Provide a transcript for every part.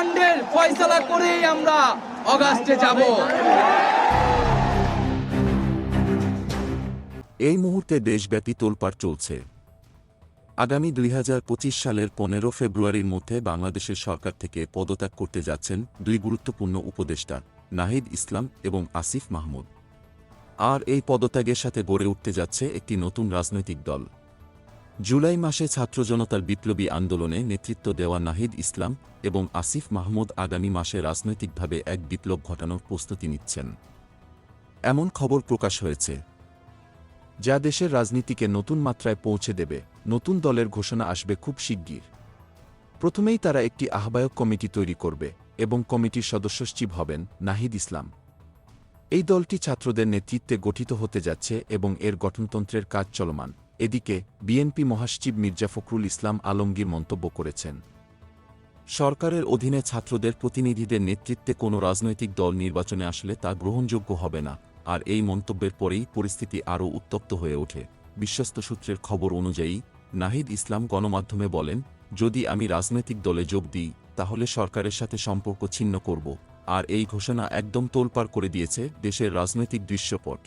হত্যাকাণ্ডের ফয়সালা করেই আমরা অগাস্টে যাব। এই মুহূর্তে দেশব্যাপী তোলপাড় চলছে। আগামী ২০২৫ সালের ১৫ ফেব্রুয়ারির মধ্যে বাংলাদেশের সরকার থেকে পদত্যাগ করতে যাচ্ছেন দুই গুরুত্বপূর্ণ উপদেষ্টা, নাহিদ ইসলাম এবং আসিফ মাহমুদ। আর এই পদত্যাগের সাথে গড়ে উঠতে যাচ্ছে একটি নতুন রাজনৈতিক দল। জুলাই মাসে ছাত্র জনতার বিপ্লবী আন্দোলনে নেতৃত্ব দেওয়া নাহিদ ইসলাম এবং আসিফ মাহমুদ আগামী মাসে রাজনৈতিকভাবে এক বিপ্লব ঘটানোর প্রস্তুতি নিচ্ছেন, এমন খবর প্রকাশ হয়েছে, যা দেশের রাজনীতিকে নতুন মাত্রায় পৌঁছে দেবে। নতুন দলের ঘোষণা আসবে খুব শিগগির। প্রথমেই তারা একটি আহ্বায়ক কমিটি তৈরি করবে এবং কমিটির সদস্য সচিব হবেন নাহিদ ইসলাম। এই দলটি ছাত্রদের নেতৃত্বে গঠিত হতে যাচ্ছে এবং এর গঠনতন্ত্রের কাজ চলমান। এদিকে বিএনপি মহাসচিব মির্জা ফখরুল ইসলাম আলমগীর মন্তব্য করেছেন, সরকারের অধীনে ছাত্রদের প্রতিনিধিদের নেতৃত্বে কোনো রাজনৈতিক দল নির্বাচনে আসলে তা গ্রহণযোগ্য হবে না। আর এই মন্তব্যের পরেই পরিস্থিতি আরও উত্তপ্ত হয়ে ওঠে। বিশ্বস্ত সূত্রের খবর অনুযায়ী নাহিদ ইসলাম গণমাধ্যমে বলেন, যদি আমি রাজনৈতিক দলে যোগ দিই তাহলে সরকারের সাথে সম্পর্ক ছিন্ন করব। আর এই ঘোষণা একদম তোলপাড় করে দিয়েছে দেশের রাজনৈতিক দৃশ্যপট।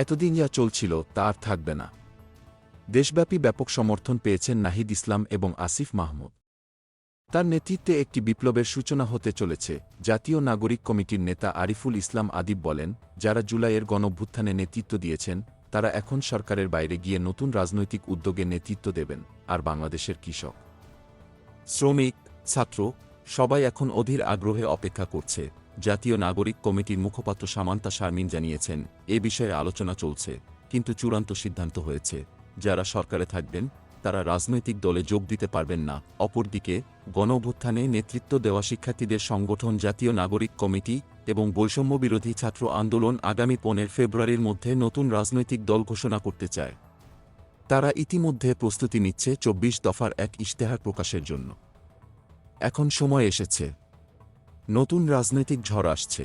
এতদিন যা চলছিল তা আর থাকবে না। দেশব্যাপী ব্যাপক সমর্থন পেয়েছেন নাহিদ ইসলাম এবং আসিফ মাহমুদ। তার নেতৃত্বে একটি বিপ্লবের সূচনা হতে চলেছে। জাতীয় নাগরিক কমিটির নেতা আরিফুল ইসলাম আদিব বলেন, যারা জুলাইয়ের গণঅভ্যুত্থানে নেতৃত্ব দিয়েছেন তারা এখন সরকারের বাইরে গিয়ে নতুন রাজনৈতিক উদ্যোগে নেতৃত্ব দেবেন। আর বাংলাদেশের কৃষক, শ্রমিক, ছাত্র সবাই এখন অধীর আগ্রহে অপেক্ষা করছে। জাতীয় নাগরিক কমিটির মুখপাত্র সামান্তা শারমিন জানিয়েছেন, এ বিষয়ে আলোচনা চলছে, কিন্তু চূড়ান্ত সিদ্ধান্ত হয়েছে যারা সরকারে থাকবেন তারা রাজনৈতিক দলে যোগ দিতে পারবেন না। অপরদিকে গণঅভ্যুত্থানে নেতৃত্ব দেওয়া শিক্ষার্থীদের সংগঠন জাতীয় নাগরিক কমিটি এবং বৈষম্যবিরোধী ছাত্র আন্দোলন আগামী ১৫ ফেব্রুয়ারির মধ্যে নতুন রাজনৈতিক দল ঘোষণা করতে চায়। তারা ইতিমধ্যে প্রস্তুতি নিচ্ছে ২৪ দফার এক ইশতেহার প্রকাশের জন্য। এখন সময় এসেছে, নতুন রাজনৈতিক ঝড় আসছে।